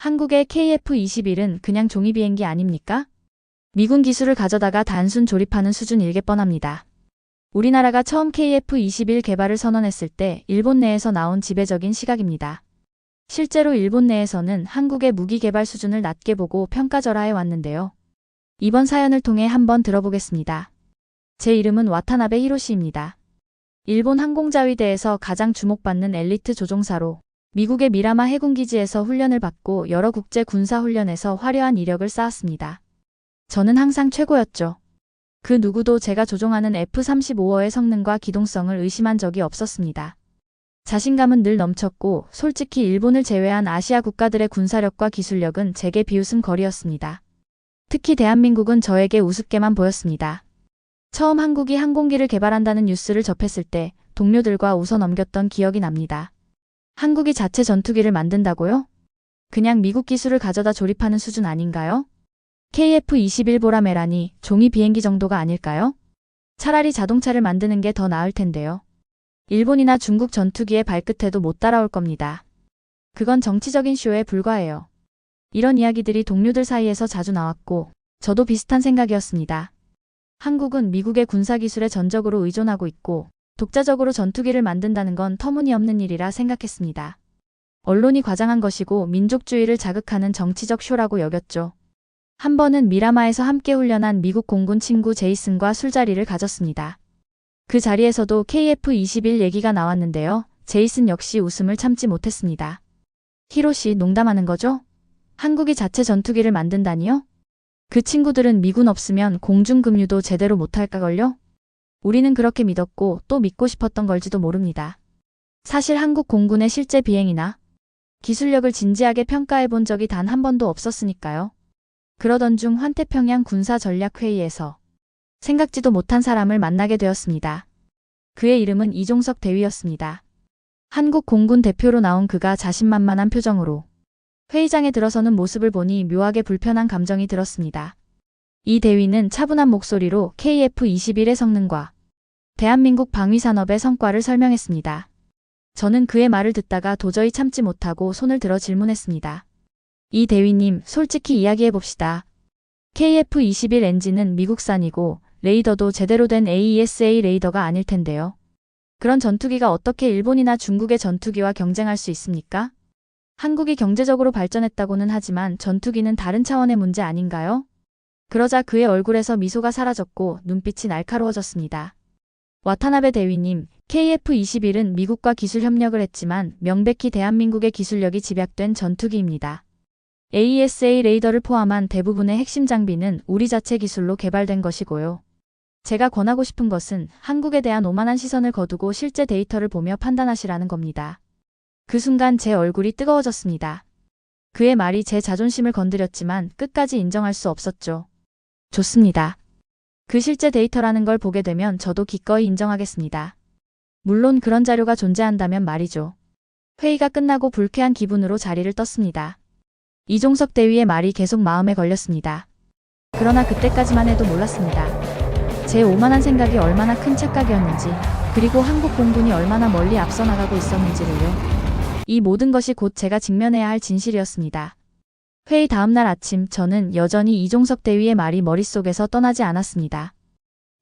한국의 KF-21은 그냥 종이 비행기 아닙니까? 미군 기술을 가져다가 단순 조립하는 수준일게 뻔합니다. 우리나라가 처음 KF-21 개발을 선언했을 때 일본 내에서 나온 지배적인 시각입니다. 실제로 일본 내에서는 한국의 무기 개발 수준을 낮게 보고 평가절하해 왔는데요. 이번 사연을 통해 한번 들어보겠습니다. 제 이름은 와타나베 히로시입니다. 일본 항공자위대에서 가장 주목받는 엘리트 조종사로 미국의 미라마 해군기지에서 훈련을 받고 여러 국제 군사훈련에서 화려한 이력을 쌓았습니다. 저는 항상 최고였죠. 그 누구도 제가 조종하는 F-35의 성능과 기동성을 의심한 적이 없었습니다. 자신감은 늘 넘쳤고 솔직히 일본을 제외한 아시아 국가들의 군사력과 기술력은 제게 비웃음거리였습니다. 특히 대한민국은 저에게 우습게만 보였습니다. 처음 한국이 항공기를 개발한다는 뉴스를 접했을 때 동료들과 웃어 넘겼던 기억이 납니다. 한국이 자체 전투기를 만든다고요? 그냥 미국 기술을 가져다 조립하는 수준 아닌가요? KF-21 보라매라니 종이 비행기 정도가 아닐까요? 차라리 자동차를 만드는 게 더 나을 텐데요. 일본이나 중국 전투기의 발끝에도 못 따라올 겁니다. 그건 정치적인 쇼에 불과해요. 이런 이야기들이 동료들 사이에서 자주 나왔고 저도 비슷한 생각이었습니다. 한국은 미국의 군사기술에 전적으로 의존하고 있고 독자적으로 전투기를 만든다는 건 터무니없는 일이라 생각했습니다. 언론이 과장한 것이고 민족주의를 자극하는 정치적 쇼라고 여겼죠. 한 번은 미라마에서 함께 훈련한 미국 공군 친구 제이슨과 술자리를 가졌습니다. 그 자리에서도 KF-21 얘기가 나왔는데요. 제이슨 역시 웃음을 참지 못했습니다. 히로시, 농담하는 거죠? 한국이 자체 전투기를 만든다니요? 그 친구들은 미군 없으면 공중급류도 제대로 못할까걸요? 우리는 그렇게 믿었고 또 믿고 싶었던 걸지도 모릅니다. 사실 한국 공군의 실제 비행이나 기술력을 진지하게 평가해 본 적이 단 한 번도 없었으니까요. 그러던 중 환태평양 군사전략회의에서 생각지도 못한 사람을 만나게 되었습니다. 그의 이름은 이종석 대위였습니다. 한국 공군 대표로 나온 그가 자신만만한 표정으로 회의장에 들어서는 모습을 보니 묘하게 불편한 감정이 들었습니다. 이 대위는 차분한 목소리로 KF-21의 성능과 대한민국 방위산업의 성과를 설명했습니다. 저는 그의 말을 듣다가 도저히 참지 못하고 손을 들어 질문했습니다. 이 대위님, 솔직히 이야기해봅시다. KF-21 엔진은 미국산이고 레이더도 제대로 된 AESA 레이더가 아닐 텐데요. 그런 전투기가 어떻게 일본이나 중국의 전투기와 경쟁할 수 있습니까? 한국이 경제적으로 발전했다고는 하지만 전투기는 다른 차원의 문제 아닌가요? 그러자 그의 얼굴에서 미소가 사라졌고 눈빛이 날카로워졌습니다. 와타나베 대위님, KF-21은 미국과 기술 협력을 했지만 명백히 대한민국의 기술력이 집약된 전투기입니다. AESA 레이더를 포함한 대부분의 핵심 장비는 우리 자체 기술로 개발된 것이고요. 제가 권하고 싶은 것은 한국에 대한 오만한 시선을 거두고 실제 데이터를 보며 판단하시라는 겁니다. 그 순간 제 얼굴이 뜨거워졌습니다. 그의 말이 제 자존심을 건드렸지만 끝까지 인정할 수 없었죠. 좋습니다. 그 실제 데이터라는 걸 보게 되면 저도 기꺼이 인정하겠습니다. 물론 그런 자료가 존재한다면 말이죠. 회의가 끝나고 불쾌한 기분으로 자리를 떴습니다. 이종석 대위의 말이 계속 마음에 걸렸습니다. 그러나 그때까지만 해도 몰랐습니다. 제 오만한 생각이 얼마나 큰 착각이었는지, 그리고 한국 공군이 얼마나 멀리 앞서 나가고 있었는지를요. 이 모든 것이 곧 제가 직면해야 할 진실이었습니다. 회의 다음날 아침 저는 여전히 이종석 대위의 말이 머릿속에서 떠나지 않았습니다.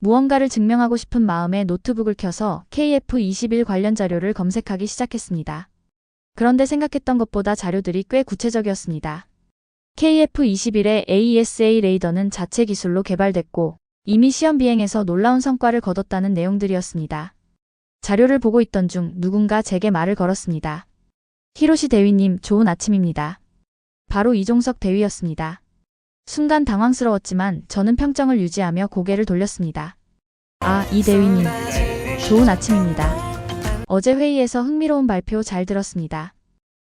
무언가를 증명하고 싶은 마음에 노트북을 켜서 KF-21 관련 자료를 검색하기 시작했습니다. 그런데 생각했던 것보다 자료들이 꽤 구체적이었습니다. KF-21의 AESA 레이더는 자체 기술로 개발됐고 이미 시험 비행에서 놀라운 성과를 거뒀다는 내용들이었습니다. 자료를 보고 있던 중 누군가 제게 말을 걸었습니다. 히로시 대위님, 좋은 아침입니다. 바로 이종석 대위였습니다. 순간 당황스러웠지만 저는 평정을 유지하며 고개를 돌렸습니다. 아, 이 대위님. 좋은 아침입니다. 어제 회의에서 흥미로운 발표 잘 들었습니다.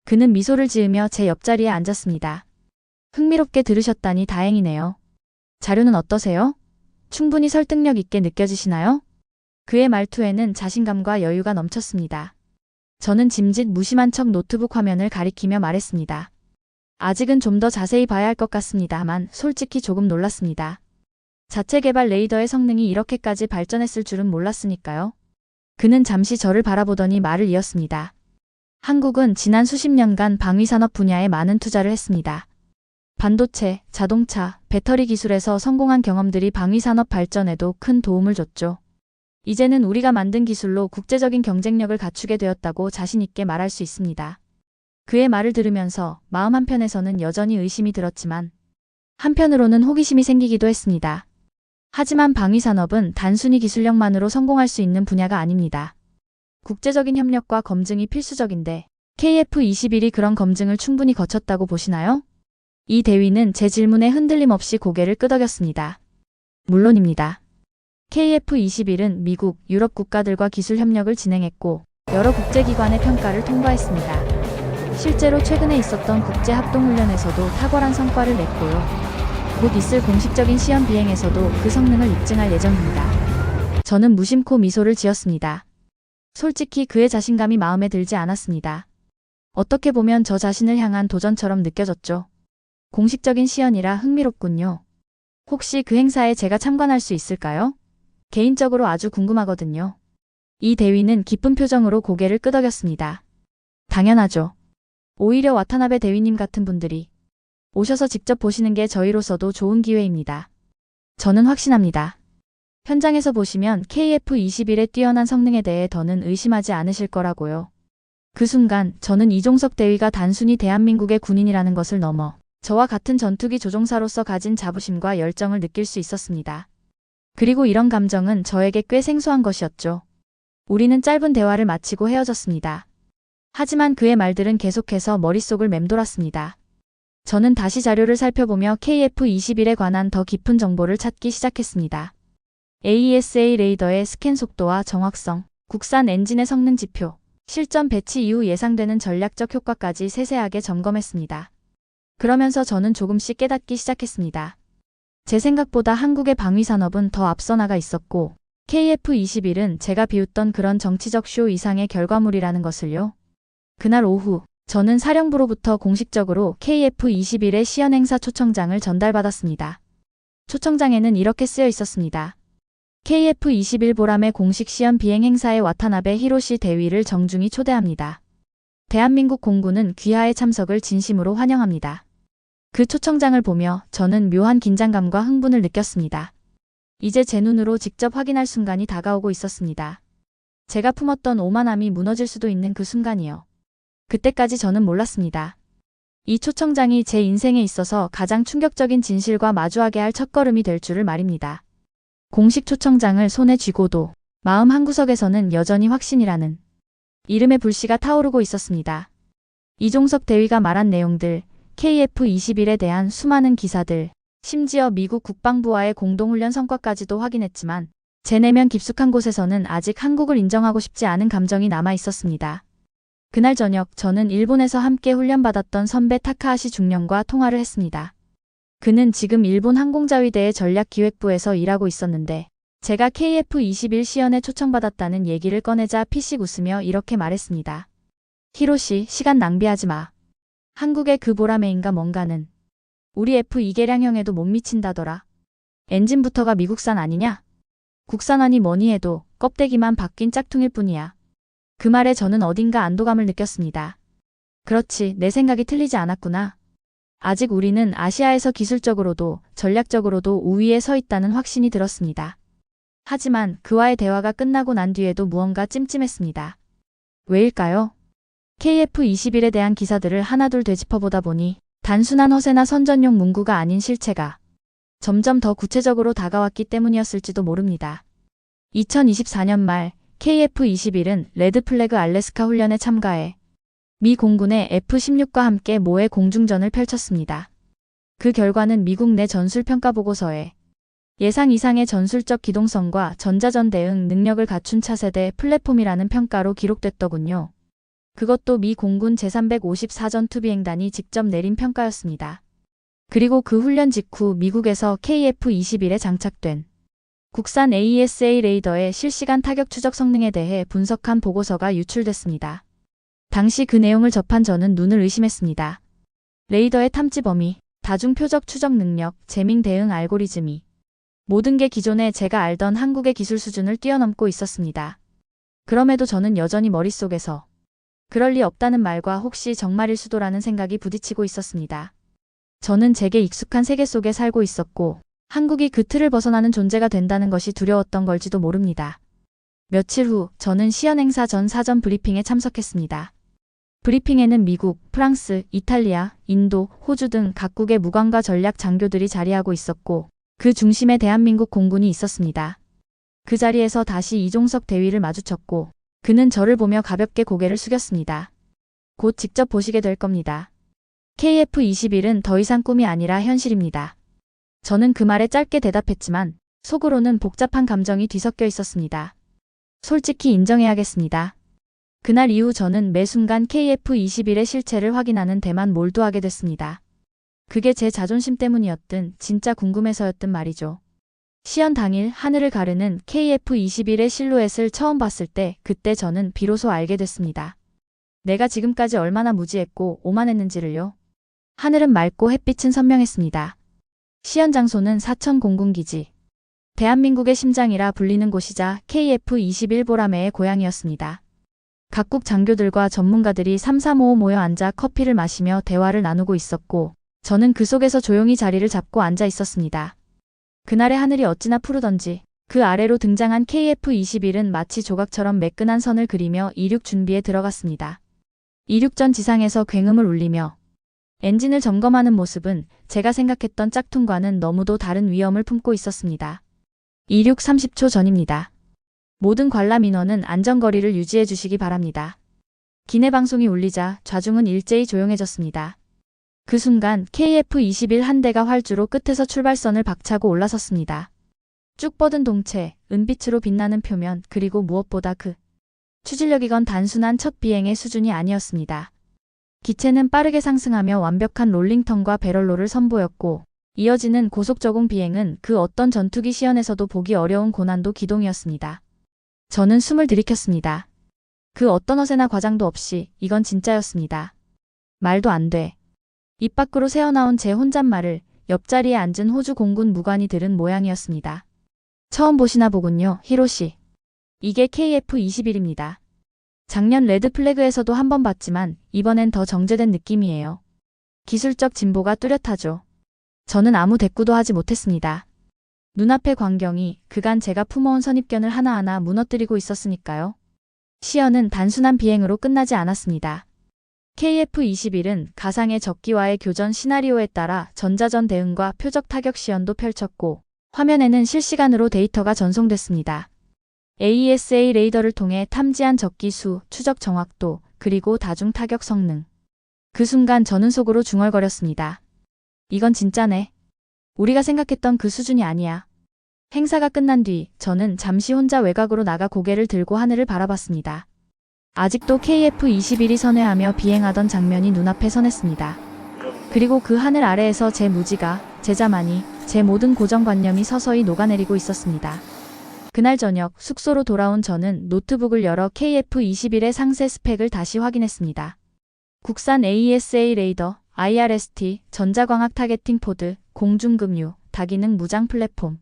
그는 미소를 지으며 제 옆자리에 앉았습니다. 흥미롭게 들으셨다니 다행이네요. 자료는 어떠세요? 충분히 설득력 있게 느껴지시나요? 그의 말투에는 자신감과 여유가 넘쳤습니다. 저는 짐짓 무심한 척 노트북 화면을 가리키며 말했습니다. 아직은 좀 더 자세히 봐야 할 것 같습니다만 솔직히 조금 놀랐습니다. 자체 개발 레이더의 성능이 이렇게까지 발전했을 줄은 몰랐으니까요. 그는 잠시 저를 바라보더니 말을 이었습니다. 한국은 지난 수십 년간 방위산업 분야에 많은 투자를 했습니다. 반도체, 자동차, 배터리 기술에서 성공한 경험들이 방위산업 발전에도 큰 도움을 줬죠. 이제는 우리가 만든 기술로 국제적인 경쟁력을 갖추게 되었다고 자신 있게 말할 수 있습니다. 그의 말을 들으면서 마음 한편에서는 여전히 의심이 들었지만 한편으로는 호기심이 생기기도 했습니다. 하지만 방위산업은 단순히 기술력만으로 성공할 수 있는 분야가 아닙니다. 국제적인 협력과 검증이 필수적인데 KF-21이 그런 검증을 충분히 거쳤다고 보시나요? 이 대위는 제 질문에 흔들림 없이 고개를 끄덕였습니다. 물론입니다. KF-21은 미국, 유럽 국가들과 기술 협력을 진행했고 여러 국제기관의 평가를 통과했습니다. 실제로 최근에 있었던 국제합동훈련에서도 탁월한 성과를 냈고요. 곧 있을 공식적인 시험 비행에서도 그 성능을 입증할 예정입니다. 저는 무심코 미소를 지었습니다. 솔직히 그의 자신감이 마음에 들지 않았습니다. 어떻게 보면 저 자신을 향한 도전처럼 느껴졌죠. 공식적인 시연이라 흥미롭군요. 혹시 그 행사에 제가 참관할 수 있을까요? 개인적으로 아주 궁금하거든요. 이 대위는 기쁜 표정으로 고개를 끄덕였습니다. 당연하죠. 오히려 와타나베 대위님 같은 분들이 오셔서 직접 보시는 게 저희로서도 좋은 기회입니다. 저는 확신합니다. 현장에서 보시면 KF-21의 뛰어난 성능에 대해 더는 의심하지 않으실 거라고요. 그 순간 저는 이종석 대위가 단순히 대한민국의 군인이라는 것을 넘어 저와 같은 전투기 조종사로서 가진 자부심과 열정을 느낄 수 있었습니다. 그리고 이런 감정은 저에게 꽤 생소한 것이었죠. 우리는 짧은 대화를 마치고 헤어졌습니다. 하지만 그의 말들은 계속해서 머릿속을 맴돌았습니다. 저는 다시 자료를 살펴보며 KF-21에 관한 더 깊은 정보를 찾기 시작했습니다. AESA 레이더의 스캔 속도와 정확성, 국산 엔진의 성능 지표, 실전 배치 이후 예상되는 전략적 효과까지 세세하게 점검했습니다. 그러면서 저는 조금씩 깨닫기 시작했습니다. 제 생각보다 한국의 방위산업은 더 앞서 나가 있었고 KF-21은 제가 비웃던 그런 정치적 쇼 이상의 결과물이라는 것을요. 그날 오후 저는 사령부로부터 공식적으로 KF-21의 시연 행사 초청장을 전달받았습니다. 초청장에는 이렇게 쓰여 있었습니다. KF-21 보람의 공식 시연 비행 행사에 와타나베 히로시 대위를 정중히 초대합니다. 대한민국 공군은 귀하의 참석을 진심으로 환영합니다. 그 초청장을 보며 저는 묘한 긴장감과 흥분을 느꼈습니다. 이제 제 눈으로 직접 확인할 순간이 다가오고 있었습니다. 제가 품었던 오만함이 무너질 수도 있는 그 순간이요. 그때까지 저는 몰랐습니다. 이 초청장이 제 인생에 있어서 가장 충격적인 진실과 마주하게 할 첫걸음이 될 줄을 말입니다. 공식 초청장을 손에 쥐고도 마음 한구석에서는 여전히 확신이라는 이름의 불씨가 타오르고 있었습니다. 이종석 대위가 말한 내용들, KF-21에 대한 수많은 기사들, 심지어 미국 국방부와의 공동훈련 성과까지도 확인했지만 제 내면 깊숙한 곳에서는 아직 한국을 인정하고 싶지 않은 감정이 남아 있었습니다. 그날 저녁 저는 일본에서 함께 훈련받았던 선배 타카하시 중령과 통화를 했습니다. 그는 지금 일본 항공자위대의 전략기획부에서 일하고 있었는데 제가 KF-21 시연에 초청받았다는 얘기를 꺼내자 피식 웃으며 이렇게 말했습니다. 히로시, 시간 낭비하지 마. 한국의 그 보라매인가 뭔가는 우리 F2 개량형에도 못 미친다더라. 엔진부터가 미국산 아니냐? 국산하니 뭐니 해도 껍데기만 바뀐 짝퉁일 뿐이야. 그 말에 저는 어딘가 안도감을 느꼈습니다. 그렇지, 내 생각이 틀리지 않았구나. 아직 우리는 아시아에서 기술적으로도 전략적으로도 우위에 서 있다는 확신이 들었습니다. 하지만 그와의 대화가 끝나고 난 뒤에도 무언가 찜찜했습니다. 왜일까요? KF-21에 대한 기사들을 하나둘 되짚어보다 보니 단순한 허세나 선전용 문구가 아닌 실체가 점점 더 구체적으로 다가왔기 때문이었을지도 모릅니다. 2024년 말 KF-21은 레드플래그 알래스카 훈련에 참가해 미 공군의 F-16과 함께 모의 공중전을 펼쳤습니다. 그 결과는 미국 내 전술평가 보고서에 예상 이상의 전술적 기동성과 전자전 대응 능력을 갖춘 차세대 플랫폼이라는 평가로 기록됐더군요. 그것도 미 공군 제354 전투비행단이 직접 내린 평가였습니다. 그리고 그 훈련 직후 미국에서 KF-21에 장착된 국산 AESA 레이더의 실시간 타격 추적 성능에 대해 분석한 보고서가 유출됐습니다. 당시 그 내용을 접한 저는 눈을 의심했습니다. 레이더의 탐지 범위, 다중 표적 추적 능력, 재밍 대응 알고리즘이 모든 게 기존에 제가 알던 한국의 기술 수준을 뛰어넘고 있었습니다. 그럼에도 저는 여전히 머릿속에서 그럴 리 없다는 말과 혹시 정말일 수도라는 생각이 부딪히고 있었습니다. 저는 제게 익숙한 세계 속에 살고 있었고 한국이 그 틀을 벗어나는 존재가 된다는 것이 두려웠던 걸지도 모릅니다. 며칠 후 저는 시연 행사 전 사전 브리핑에 참석했습니다. 브리핑에는 미국, 프랑스, 이탈리아, 인도, 호주 등 각국의 무관과 전략 장교들이 자리하고 있었고 그 중심에 대한민국 공군이 있었습니다. 그 자리에서 다시 이종석 대위를 마주쳤고 그는 저를 보며 가볍게 고개를 숙였습니다. 곧 직접 보시게 될 겁니다. KF-21은 더 이상 꿈이 아니라 현실입니다. 저는 그 말에 짧게 대답했지만 속으로는 복잡한 감정이 뒤섞여 있었습니다. 솔직히 인정해야겠습니다. 그날 이후 저는 매 순간 KF-21의 실체를 확인하는 데만 몰두하게 됐습니다. 그게 제 자존심 때문이었든 진짜 궁금해서였든 말이죠. 시연 당일 하늘을 가르는 KF-21의 실루엣을 처음 봤을 때 그때 저는 비로소 알게 됐습니다. 내가 지금까지 얼마나 무지했고 오만했는지를요. 하늘은 맑고 햇빛은 선명했습니다. 시연 장소는 사천 공군기지. 대한민국의 심장이라 불리는 곳이자 KF-21 보라매의 고향이었습니다. 각국 장교들과 전문가들이 삼삼오오 모여 앉아 커피를 마시며 대화를 나누고 있었고 저는 그 속에서 조용히 자리를 잡고 앉아 있었습니다. 그날의 하늘이 어찌나 푸르던지 그 아래로 등장한 KF-21은 마치 조각처럼 매끈한 선을 그리며 이륙 준비에 들어갔습니다. 이륙 전 지상에서 굉음을 울리며 엔진을 점검하는 모습은 제가 생각했던 짝퉁과는 너무도 다른 위험을 품고 있었습니다. 이륙 30초 전입니다. 모든 관람 인원은 안전거리를 유지해 주시기 바랍니다. 기내 방송이 울리자 좌중은 일제히 조용해졌습니다. 그 순간 KF-21 한 대가 활주로 끝에서 출발선을 박차고 올라섰습니다. 쭉 뻗은 동체, 은빛으로 빛나는 표면, 그리고 무엇보다 그 추진력이건 단순한 첫 비행의 수준이 아니었습니다. 기체는 빠르게 상승하며 완벽한 롤링턴과 배럴로를 선보였고 이어지는 고속 저공 비행은 그 어떤 전투기 시연에서도 보기 어려운 고난도 기동이었습니다. 저는 숨을 들이켰습니다. 그 어떤 허세나 과장도 없이 이건 진짜였습니다. 말도 안 돼. 입 밖으로 새어나온 제 혼잣말을 옆자리에 앉은 호주 공군 무관이 들은 모양이었습니다. 처음 보시나 보군요, 히로시. 이게 KF-21입니다. 작년 레드 플래그에서도 한번 봤지만 이번엔 더 정제된 느낌이에요. 기술적 진보가 뚜렷하죠. 저는 아무 대꾸도 하지 못했습니다. 눈앞의 광경이 그간 제가 품어온 선입견을 하나하나 무너뜨리고 있었으니까요. 시연은 단순한 비행으로 끝나지 않았습니다. KF-21은 가상의 적기와의 교전 시나리오에 따라 전자전 대응과 표적 타격 시연도 펼쳤고 화면에는 실시간으로 데이터가 전송됐습니다. AESA 레이더를 통해 탐지한 적기 수, 추적 정확도, 그리고 다중 타격 성능. 그 순간 저는 속으로 중얼거렸습니다. 이건 진짜네. 우리가 생각했던 그 수준이 아니야. 행사가 끝난 뒤 저는 잠시 혼자 외곽으로 나가 고개를 들고 하늘을 바라봤습니다. 아직도 KF-21이 선회하며 비행하던 장면이 눈앞에 선했습니다. 그리고 그 하늘 아래에서 제 무지가, 제 자만이, 제 모든 고정관념이 서서히 녹아내리고 있었습니다. 그날 저녁 숙소로 돌아온 저는 노트북을 열어 KF-21의 상세 스펙을 다시 확인했습니다. 국산 AESA 레이더, IRST, 전자광학 타겟팅 포드, 공중급유, 다기능 무장 플랫폼.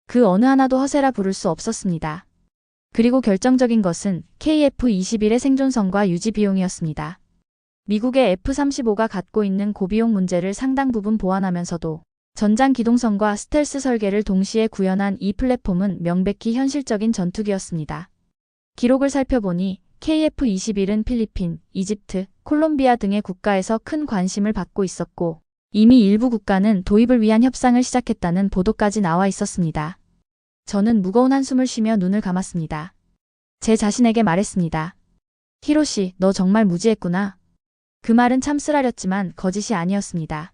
그 어느 하나도 허세라 부를 수 없었습니다. 그리고 결정적인 것은 KF-21의 생존성과 유지 비용이었습니다. 미국의 F-35가 갖고 있는 고비용 문제를 상당 부분 보완하면서도 전장 기동성과 스텔스 설계를 동시에 구현한 이 플랫폼은 명백히 현실적인 전투기였습니다. 기록을 살펴보니 KF-21은 필리핀, 이집트, 콜롬비아 등의 국가에서 큰 관심을 받고 있었고 이미 일부 국가는 도입을 위한 협상을 시작했다는 보도까지 나와 있었습니다. 저는 무거운 한숨을 쉬며 눈을 감았습니다. 제 자신에게 말했습니다. 히로시, 너 정말 무지했구나. 그 말은 참 쓰라렸지만 거짓이 아니었습니다.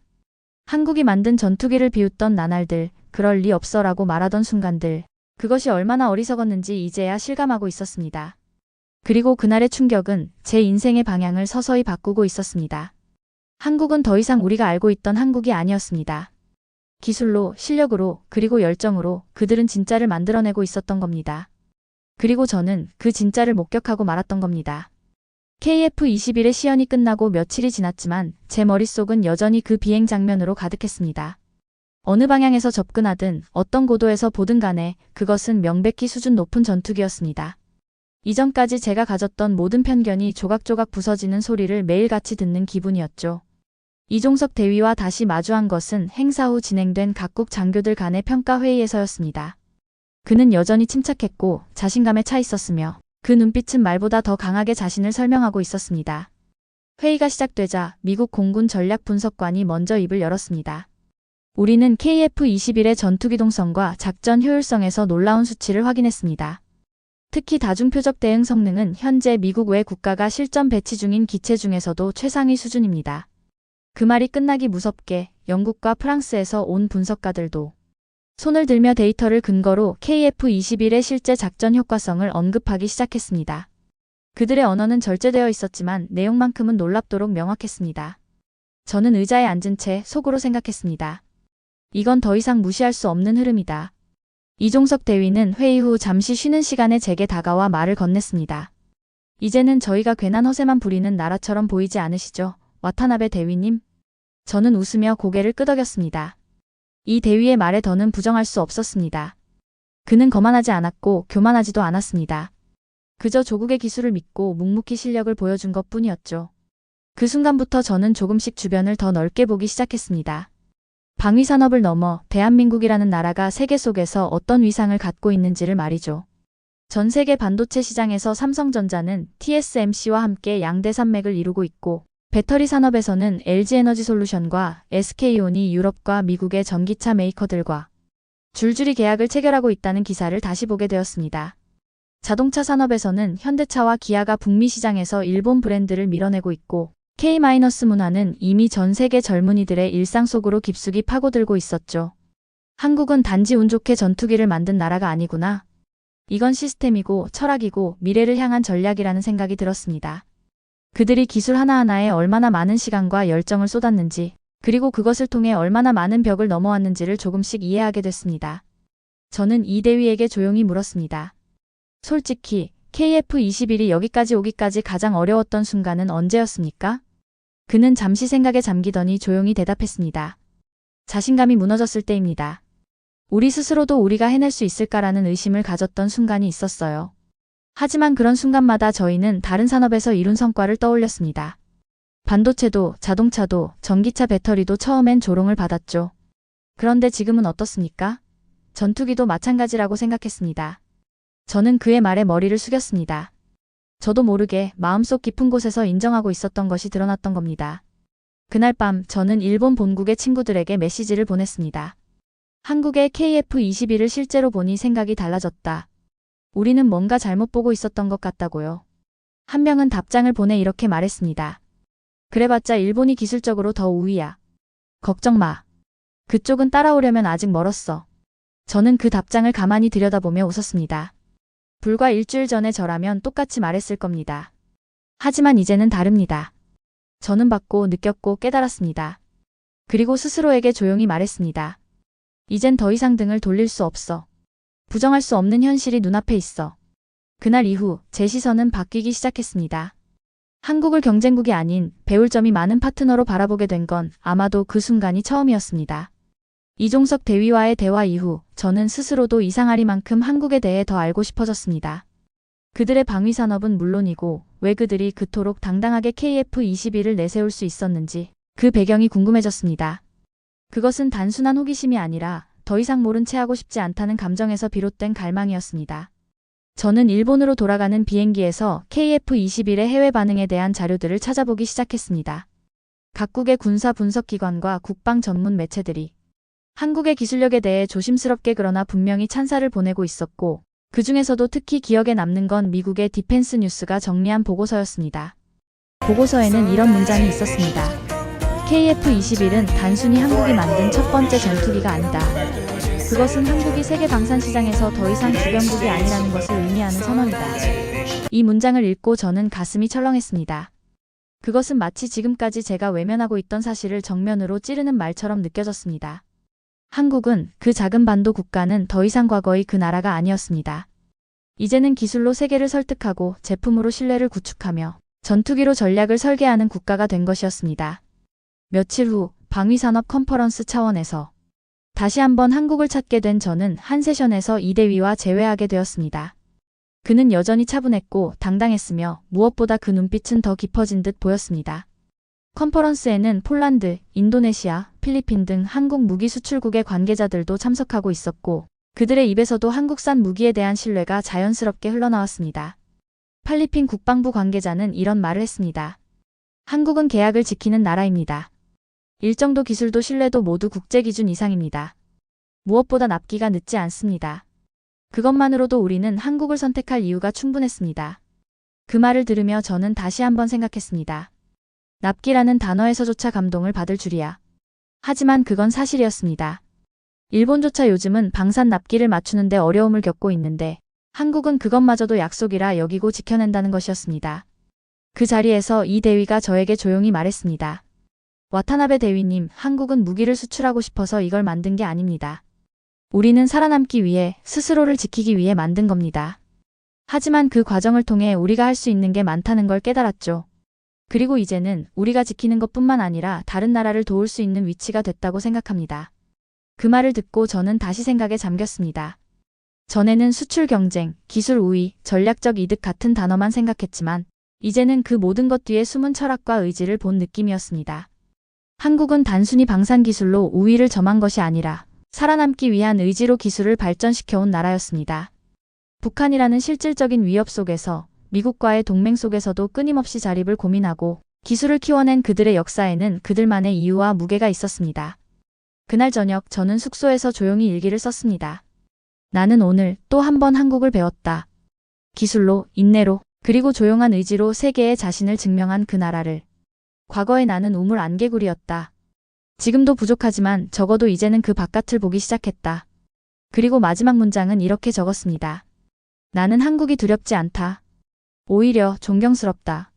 한국이 만든 전투기를 비웃던 나날들, 그럴 리 없어라고 말하던 순간들, 그것이 얼마나 어리석었는지 이제야 실감하고 있었습니다. 그리고 그날의 충격은 제 인생의 방향을 서서히 바꾸고 있었습니다. 한국은 더 이상 우리가 알고 있던 한국이 아니었습니다. 기술로, 실력으로, 그리고 열정으로 그들은 진짜를 만들어내고 있었던 겁니다. 그리고 저는 그 진짜를 목격하고 말았던 겁니다. KF-21의 시연이 끝나고 며칠이 지났지만 제 머릿속은 여전히 그 비행 장면으로 가득했습니다. 어느 방향에서 접근하든 어떤 고도에서 보든 간에 그것은 명백히 수준 높은 전투기였습니다. 이전까지 제가 가졌던 모든 편견이 조각조각 부서지는 소리를 매일같이 듣는 기분이었죠. 이종석 대위와 다시 마주한 것은 행사 후 진행된 각국 장교들 간의 평가회의에서였습니다. 그는 여전히 침착했고 자신감에 차 있었으며 그 눈빛은 말보다 더 강하게 자신을 설명하고 있었습니다. 회의가 시작되자 미국 공군 전략분석관이 먼저 입을 열었습니다. 우리는 KF-21의 전투기동성과 작전 효율성에서 놀라운 수치를 확인했습니다. 특히 다중표적 대응 성능은 현재 미국 외 국가가 실전 배치 중인 기체 중에서도 최상위 수준입니다. 그 말이 끝나기 무섭게 영국과 프랑스에서 온 분석가들도 손을 들며 데이터를 근거로 KF-21의 실제 작전 효과성을 언급하기 시작했습니다. 그들의 언어는 절제되어 있었지만 내용만큼은 놀랍도록 명확했습니다. 저는 의자에 앉은 채 속으로 생각했습니다. 이건 더 이상 무시할 수 없는 흐름이다. 이종석 대위는 회의 후 잠시 쉬는 시간에 제게 다가와 말을 건넸습니다. 이제는 저희가 괜한 허세만 부리는 나라처럼 보이지 않으시죠? 와타나베 대위님? 저는 웃으며 고개를 끄덕였습니다. 이 대위의 말에 더는 부정할 수 없었습니다. 그는 거만하지 않았고 교만하지도 않았습니다. 그저 조국의 기술을 믿고 묵묵히 실력을 보여준 것뿐이었죠. 그 순간부터 저는 조금씩 주변을 더 넓게 보기 시작했습니다. 방위산업을 넘어 대한민국이라는 나라가 세계 속에서 어떤 위상을 갖고 있는지를 말이죠. 전 세계 반도체 시장에서 삼성전자는 TSMC와 함께 양대 산맥을 이루고 있고 배터리 산업에서는 LG에너지솔루션과 SK온이 유럽과 미국의 전기차 메이커들과 줄줄이 계약을 체결하고 있다는 기사를 다시 보게 되었습니다. 자동차 산업에서는 현대차와 기아가 북미 시장에서 일본 브랜드를 밀어내고 있고 K- 문화는 이미 전 세계 젊은이들의 일상 속으로 깊숙이 파고들고 있었죠. 한국은 단지 운 좋게 전투기를 만든 나라가 아니구나. 이건 시스템이고 철학이고 미래를 향한 전략이라는 생각이 들었습니다. 그들이 기술 하나하나에 얼마나 많은 시간과 열정을 쏟았는지, 그리고 그것을 통해 얼마나 많은 벽을 넘어왔는지를 조금씩 이해하게 됐습니다. 저는 이 대위에게 조용히 물었습니다. 솔직히 KF-21이 여기까지 오기까지 가장 어려웠던 순간은 언제였습니까? 그는 잠시 생각에 잠기더니 조용히 대답했습니다. 자신감이 무너졌을 때입니다. 우리 스스로도 우리가 해낼 수 있을까라는 의심을 가졌던 순간이 있었어요. 하지만 그런 순간마다 저희는 다른 산업에서 이룬 성과를 떠올렸습니다. 반도체도, 자동차도, 전기차 배터리도 처음엔 조롱을 받았죠. 그런데 지금은 어떻습니까? 전투기도 마찬가지라고 생각했습니다. 저는 그의 말에 머리를 숙였습니다. 저도 모르게 마음속 깊은 곳에서 인정하고 있었던 것이 드러났던 겁니다. 그날 밤 저는 일본 본국의 친구들에게 메시지를 보냈습니다. 한국의 KF-21을 실제로 보니 생각이 달라졌다. 우리는 뭔가 잘못 보고 있었던 것 같다고요. 한 명은 답장을 보내 이렇게 말했습니다. 그래봤자 일본이 기술적으로 더 우위야. 걱정 마. 그쪽은 따라오려면 아직 멀었어. 저는 그 답장을 가만히 들여다보며 웃었습니다. 불과 일주일 전에 저라면 똑같이 말했을 겁니다. 하지만 이제는 다릅니다. 저는 봤고 느꼈고 깨달았습니다. 그리고 스스로에게 조용히 말했습니다. 이젠 더 이상 등을 돌릴 수 없어. 부정할 수 없는 현실이 눈앞에 있어. 그날 이후 제 시선은 바뀌기 시작했습니다. 한국을 경쟁국이 아닌 배울 점이 많은 파트너로 바라보게 된 건 아마도 그 순간이 처음이었습니다. 이종석 대위와의 대화 이후 저는 스스로도 이상하리만큼 한국에 대해 더 알고 싶어졌습니다. 그들의 방위산업은 물론이고 왜 그들이 그토록 당당하게 KF-21을 내세울 수 있었는지 그 배경이 궁금해졌습니다. 그것은 단순한 호기심이 아니라 더 이상 모른 채 하고 싶지 않다는 감정에서 비롯된 갈망이었습니다. 저는 일본으로 돌아가는 비행기에서 KF-21의 해외 반응에 대한 자료들을 찾아보기 시작했습니다. 각국의 군사 분석기관과 국방 전문 매체들이 한국의 기술력에 대해 조심스럽게 그러나 분명히 찬사를 보내고 있었고 그 중에서도 특히 기억에 남는 건 미국의 디펜스 뉴스가 정리한 보고서였습니다. 보고서에는 이런 문장이 있었습니다. KF-21은 단순히 한국이 만든 첫 번째 전투기가 아니다. 그것은 한국이 세계 방산 시장에서 더 이상 주변국이 아니라는 것을 의미하는 선언이다. 이 문장을 읽고 저는 가슴이 철렁했습니다. 그것은 마치 지금까지 제가 외면하고 있던 사실을 정면으로 찌르는 말처럼 느껴졌습니다. 한국은 그 작은 반도 국가는 더 이상 과거의 그 나라가 아니었습니다. 이제는 기술로 세계를 설득하고 제품으로 신뢰를 구축하며 전투기로 전략을 설계하는 국가가 된 것이었습니다. 며칠 후 방위산업 컨퍼런스 차원에서 다시 한번 한국을 찾게 된 저는 한 세션에서 이 대위와 재회하게 되었습니다. 그는 여전히 차분했고 당당했으며 무엇보다 그 눈빛은 더 깊어진 듯 보였습니다. 컨퍼런스에는 폴란드, 인도네시아, 필리핀 등 한국 무기 수출국의 관계자들도 참석하고 있었고 그들의 입에서도 한국산 무기에 대한 신뢰가 자연스럽게 흘러나왔습니다. 필리핀 국방부 관계자는 이런 말을 했습니다. 한국은 계약을 지키는 나라입니다. 일정도 기술도 신뢰도 모두 국제 기준 이상입니다. 무엇보다 납기가 늦지 않습니다. 그것만으로도 우리는 한국을 선택할 이유가 충분했습니다. 그 말을 들으며 저는 다시 한번 생각했습니다. 납기라는 단어에서조차 감동을 받을 줄이야. 하지만 그건 사실이었습니다. 일본조차 요즘은 방산 납기를 맞추는데 어려움을 겪고 있는데 한국은 그것마저도 약속이라 여기고 지켜낸다는 것이었습니다. 그 자리에서 이 대위가 저에게 조용히 말했습니다. 와타나베 대위님, 한국은 무기를 수출하고 싶어서 이걸 만든 게 아닙니다. 우리는 살아남기 위해, 스스로를 지키기 위해 만든 겁니다. 하지만 그 과정을 통해 우리가 할 수 있는 게 많다는 걸 깨달았죠. 그리고 이제는 우리가 지키는 것뿐만 아니라 다른 나라를 도울 수 있는 위치가 됐다고 생각합니다. 그 말을 듣고 저는 다시 생각에 잠겼습니다. 전에는 수출 경쟁, 기술 우위, 전략적 이득 같은 단어만 생각했지만 이제는 그 모든 것 뒤에 숨은 철학과 의지를 본 느낌이었습니다. 한국은 단순히 방산 기술로 우위를 점한 것이 아니라 살아남기 위한 의지로 기술을 발전시켜온 나라였습니다. 북한이라는 실질적인 위협 속에서 미국과의 동맹 속에서도 끊임없이 자립을 고민하고 기술을 키워낸 그들의 역사에는 그들만의 이유와 무게가 있었습니다. 그날 저녁 저는 숙소에서 조용히 일기를 썼습니다. 나는 오늘 또 한 번 한국을 배웠다. 기술로, 인내로, 그리고 조용한 의지로 세계에 자신을 증명한 그 나라를. 과거에 나는 우물 안개구리였다. 지금도 부족하지만 적어도 이제는 그 바깥을 보기 시작했다. 그리고 마지막 문장은 이렇게 적었습니다. 나는 한국이 두렵지 않다. 오히려 존경스럽다.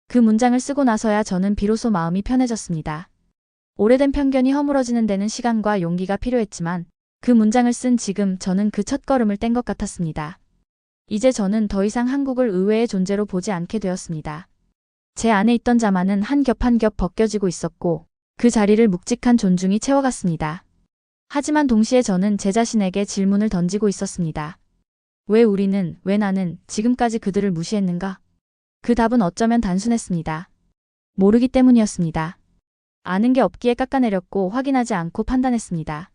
그 문장을 쓰고 나서야 저는 비로소 마음이 편해졌습니다. 오래된 편견이 허물어지는 데는 시간과 용기가 필요했지만 그 문장을 쓴 지금 저는 그 첫걸음을 뗀 것 같았습니다. 이제 저는 더 이상 한국을 의외의 존재로 보지 않게 되었습니다. 제 안에 있던 자만은 한 겹 한 겹 벗겨지고 있었고 그 자리를 묵직한 존중이 채워갔습니다. 하지만 동시에 저는 제 자신에게 질문을 던지고 있었습니다. 왜 우리는, 왜 나는 지금까지 그들을 무시했는가? 그 답은 어쩌면 단순했습니다. 모르기 때문이었습니다. 아는 게 없기에 깎아내렸고 확인하지 않고 판단했습니다.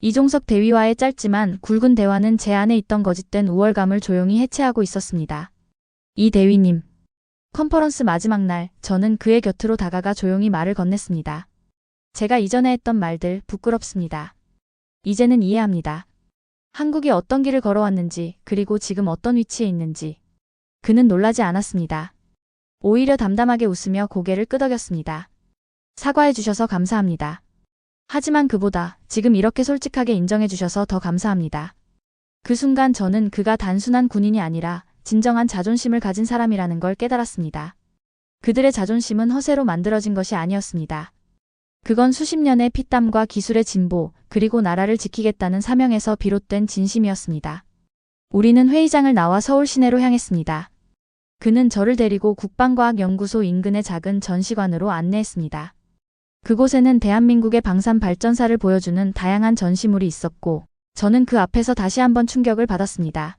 이종석 대위와의 짧지만 굵은 대화는 제 안에 있던 거짓된 우월감을 조용히 해체하고 있었습니다. 이 대위님. 컨퍼런스 마지막 날 저는 그의 곁으로 다가가 조용히 말을 건넸습니다. 제가 이전에 했던 말들 부끄럽습니다. 이제는 이해합니다. 한국이 어떤 길을 걸어왔는지 그리고 지금 어떤 위치에 있는지. 그는 놀라지 않았습니다. 오히려 담담하게 웃으며 고개를 끄덕였습니다. 사과해 주셔서 감사합니다. 하지만 그보다 지금 이렇게 솔직하게 인정해 주셔서 더 감사합니다. 그 순간 저는 그가 단순한 군인이 아니라 진정한 자존심을 가진 사람이라는 걸 깨달았습니다. 그들의 자존심은 허세로 만들어진 것이 아니었습니다. 그건 수십 년의 피땀과 기술의 진보, 그리고 나라를 지키겠다는 사명에서 비롯된 진심이었습니다. 우리는 회의장을 나와 서울 시내로 향했습니다. 그는 저를 데리고 국방과학연구소 인근의 작은 전시관으로 안내했습니다. 그곳에는 대한민국의 방산 발전사를 보여주는 다양한 전시물이 있었고 저는 그 앞에서 다시 한번 충격을 받았습니다.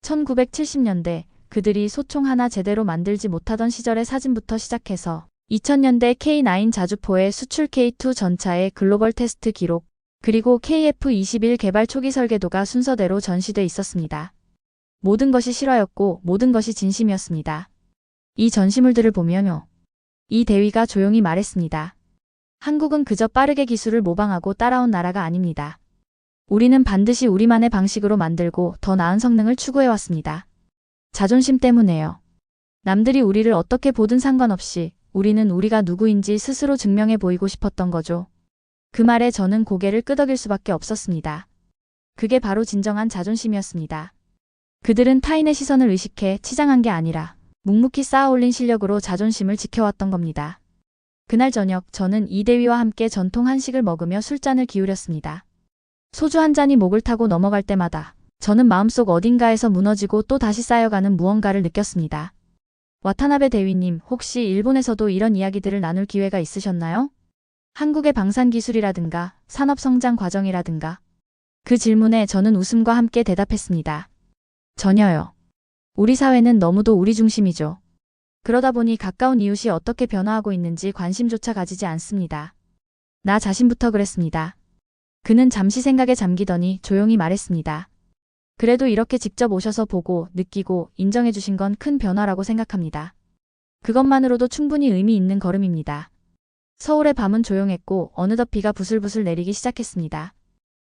1970년대 그들이 소총 하나 제대로 만들지 못하던 시절의 사진부터 시작해서 2000년대 K9 자주포의 수출 K2 전차의 글로벌 테스트 기록, 그리고 KF-21 개발 초기 설계도가 순서대로 전시돼 있었습니다. 모든 것이 실화였고 모든 것이 진심이었습니다. 이 전시물들을 보면요. 이 대위가 조용히 말했습니다. 한국은 그저 빠르게 기술을 모방하고 따라온 나라가 아닙니다. 우리는 반드시 우리만의 방식으로 만들고 더 나은 성능을 추구해왔습니다. 자존심 때문에요. 남들이 우리를 어떻게 보든 상관없이 우리는 우리가 누구인지 스스로 증명해 보이고 싶었던 거죠. 그 말에 저는 고개를 끄덕일 수밖에 없었습니다. 그게 바로 진정한 자존심이었습니다. 그들은 타인의 시선을 의식해 치장한 게 아니라 묵묵히 쌓아올린 실력으로 자존심을 지켜왔던 겁니다. 그날 저녁 저는 이 대위와 함께 전통 한식을 먹으며 술잔을 기울였습니다. 소주 한 잔이 목을 타고 넘어갈 때마다 저는 마음속 어딘가에서 무너지고 또 다시 쌓여가는 무언가를 느꼈습니다. 와타나베 대위님, 혹시 일본에서도 이런 이야기들을 나눌 기회가 있으셨나요? 한국의 방산 기술이라든가 산업 성장 과정이라든가. 그 질문에 저는 웃음과 함께 대답했습니다. 전혀요. 우리 사회는 너무도 우리 중심이죠. 그러다 보니 가까운 이웃이 어떻게 변화하고 있는지 관심조차 가지지 않습니다. 나 자신부터 그랬습니다. 그는 잠시 생각에 잠기더니 조용히 말했습니다. 그래도 이렇게 직접 오셔서 보고 느끼고 인정해 주신 건 큰 변화라고 생각합니다. 그것만으로도 충분히 의미 있는 걸음입니다. 서울의 밤은 조용했고 어느덧 비가 부슬부슬 내리기 시작했습니다.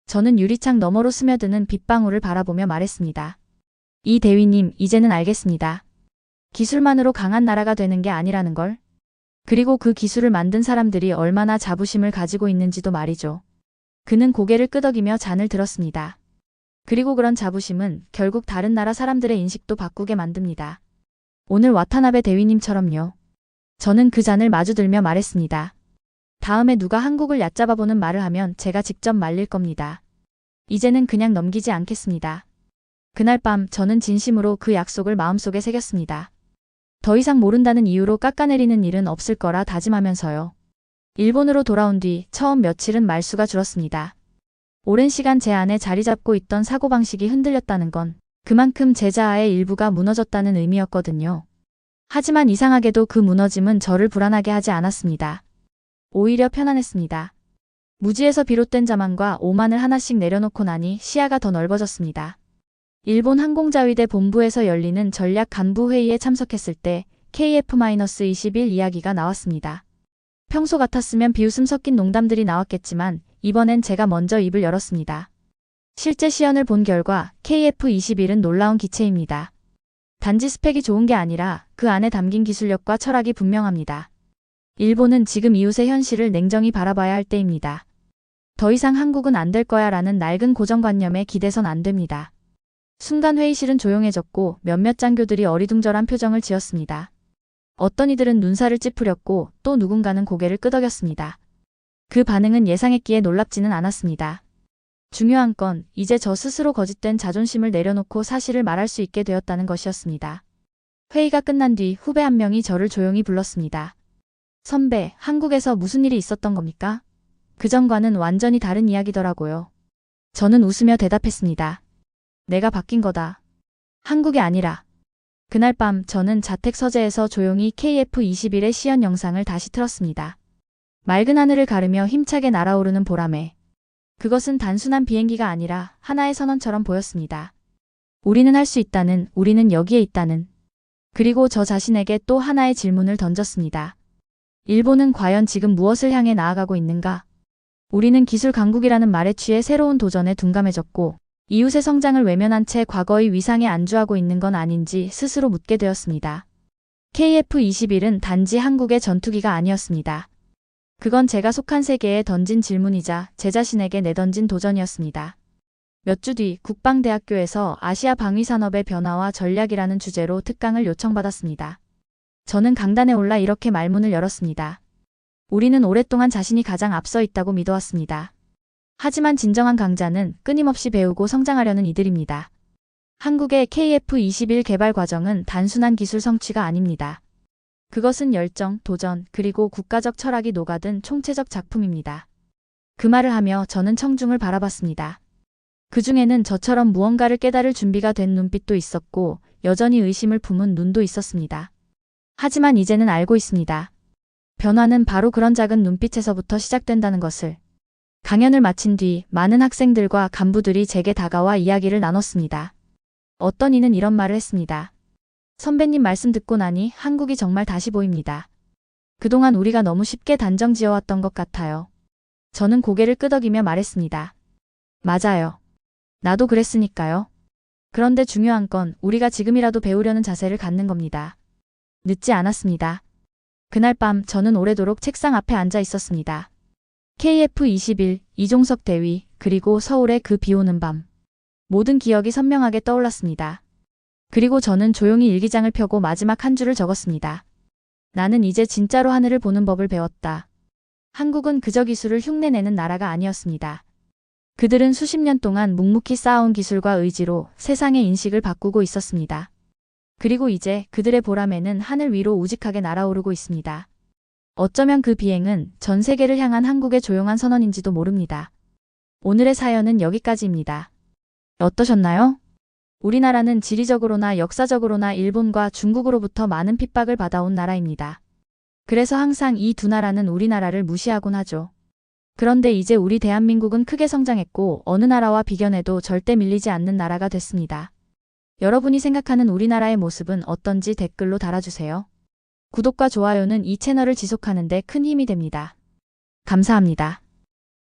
저는 유리창 너머로 스며드는 빗방울을 바라보며 말했습니다. 이 대위님, 이제는 알겠습니다. 기술만으로 강한 나라가 되는 게 아니라는 걸. 그리고 그 기술을 만든 사람들이 얼마나 자부심을 가지고 있는지도 말이죠. 그는 고개를 끄덕이며 잔을 들었습니다. 그리고 그런 자부심은 결국 다른 나라 사람들의 인식도 바꾸게 만듭니다. 오늘 와타나베 대위님처럼요. 저는 그 잔을 마주들며 말했습니다. 다음에 누가 한국을 얕잡아보는 말을 하면 제가 직접 말릴 겁니다. 이제는 그냥 넘기지 않겠습니다. 그날 밤 저는 진심으로 그 약속을 마음속에 새겼습니다. 더 이상 모른다는 이유로 깎아내리는 일은 없을 거라 다짐하면서요. 일본으로 돌아온 뒤 처음 며칠은 말수가 줄었습니다. 오랜 시간 제 안에 자리 잡고 있던 사고방식이 흔들렸다는 건 그만큼 제 자아의 일부가 무너졌다는 의미였거든요. 하지만 이상하게도 그 무너짐은 저를 불안하게 하지 않았습니다. 오히려 편안했습니다. 무지에서 비롯된 자만과 오만을 하나씩 내려놓고 나니 시야가 더 넓어졌습니다. 일본 항공자위대 본부에서 열리는 전략 간부 회의에 참석했을 때 KF-21 이야기가 나왔습니다. 평소 같았으면 비웃음 섞인 농담들이 나왔겠지만 이번엔 제가 먼저 입을 열었습니다. 실제 시연을 본 결과 KF-21은 놀라운 기체입니다. 단지 스펙이 좋은 게 아니라 그 안에 담긴 기술력과 철학이 분명합니다. 일본은 지금 이웃의 현실을 냉정히 바라봐야 할 때입니다. 더 이상 한국은 안 될 거야 라는 낡은 고정관념에 기대선 안 됩니다. 순간 회의실은 조용해졌고 몇몇 장교들이 어리둥절한 표정을 지었습니다. 어떤 이들은 눈살을 찌푸렸고 또 누군가는 고개를 끄덕였습니다. 그 반응은 예상했기에 놀랍지는 않았습니다. 중요한 건 이제 저 스스로 거짓된 자존심을 내려놓고 사실을 말할 수 있게 되었다는 것이었습니다. 회의가 끝난 뒤 후배 한 명이 저를 조용히 불렀습니다. 선배, 한국에서 무슨 일이 있었던 겁니까? 그전과는 완전히 다른 이야기더라고요. 저는 웃으며 대답했습니다. 내가 바뀐 거다. 한국이 아니라. 그날 밤 저는 자택 서재에서 조용히 KF-21의 시연 영상을 다시 틀었습니다. 맑은 하늘을 가르며 힘차게 날아오르는 보라매. 그것은 단순한 비행기가 아니라 하나의 선언처럼 보였습니다. 우리는 할 수 있다는, 우리는 여기에 있다는. 그리고 저 자신에게 또 하나의 질문을 던졌습니다. 일본은 과연 지금 무엇을 향해 나아가고 있는가? 우리는 기술 강국이라는 말에 취해 새로운 도전에 둔감해졌고 이웃의 성장을 외면한 채 과거의 위상에 안주하고 있는 건 아닌지 스스로 묻게 되었습니다. KF-21은 단지 한국의 전투기가 아니었습니다. 그건 제가 속한 세계에 던진 질문이자 제 자신에게 내던진 도전이었습니다. 몇 주 뒤 국방대학교에서 아시아 방위산업의 변화와 전략이라는 주제로 특강을 요청받았습니다. 저는 강단에 올라 이렇게 말문을 열었습니다. 우리는 오랫동안 자신이 가장 앞서 있다고 믿어왔습니다. 하지만 진정한 강자는 끊임없이 배우고 성장하려는 이들입니다. 한국의 KF-21 개발 과정은 단순한 기술 성취가 아닙니다. 그것은 열정, 도전, 그리고 국가적 철학이 녹아든 총체적 작품입니다. 그 말을 하며 저는 청중을 바라봤습니다. 그 중에는 저처럼 무언가를 깨달을 준비가 된 눈빛도 있었고 여전히 의심을 품은 눈도 있었습니다. 하지만 이제는 알고 있습니다. 변화는 바로 그런 작은 눈빛에서부터 시작된다는 것을. 강연을 마친 뒤 많은 학생들과 간부들이 제게 다가와 이야기를 나눴습니다. 어떤 이는 이런 말을 했습니다. 선배님 말씀 듣고 나니 한국이 정말 다시 보입니다. 그동안 우리가 너무 쉽게 단정 지어왔던 것 같아요. 저는 고개를 끄덕이며 말했습니다. 맞아요. 나도 그랬으니까요. 그런데 중요한 건 우리가 지금이라도 배우려는 자세를 갖는 겁니다. 늦지 않았습니다. 그날 밤 저는 오래도록 책상 앞에 앉아 있었습니다. KF-21, 이종석 대위, 그리고 서울의 그 비오는 밤. 모든 기억이 선명하게 떠올랐습니다. 그리고 저는 조용히 일기장을 펴고 마지막 한 줄을 적었습니다. 나는 이제 진짜로 하늘을 보는 법을 배웠다. 한국은 그저 기술을 흉내내는 나라가 아니었습니다. 그들은 수십 년 동안 묵묵히 쌓아온 기술과 의지로 세상의 인식을 바꾸고 있었습니다. 그리고 이제 그들의 보람에는 하늘 위로 우직하게 날아오르고 있습니다. 어쩌면 그 비행은 전 세계를 향한 한국의 조용한 선언인지도 모릅니다. 오늘의 사연은 여기까지입니다. 어떠셨나요? 우리나라는 지리적으로나 역사적으로나 일본과 중국으로부터 많은 핍박을 받아온 나라입니다. 그래서 항상 이 두 나라는 우리나라를 무시하곤 하죠. 그런데 이제 우리 대한민국은 크게 성장했고 어느 나라와 비견해도 절대 밀리지 않는 나라가 됐습니다. 여러분이 생각하는 우리나라의 모습은 어떤지 댓글로 달아주세요. 구독과 좋아요는 이 채널을 지속하는 데 큰 힘이 됩니다. 감사합니다.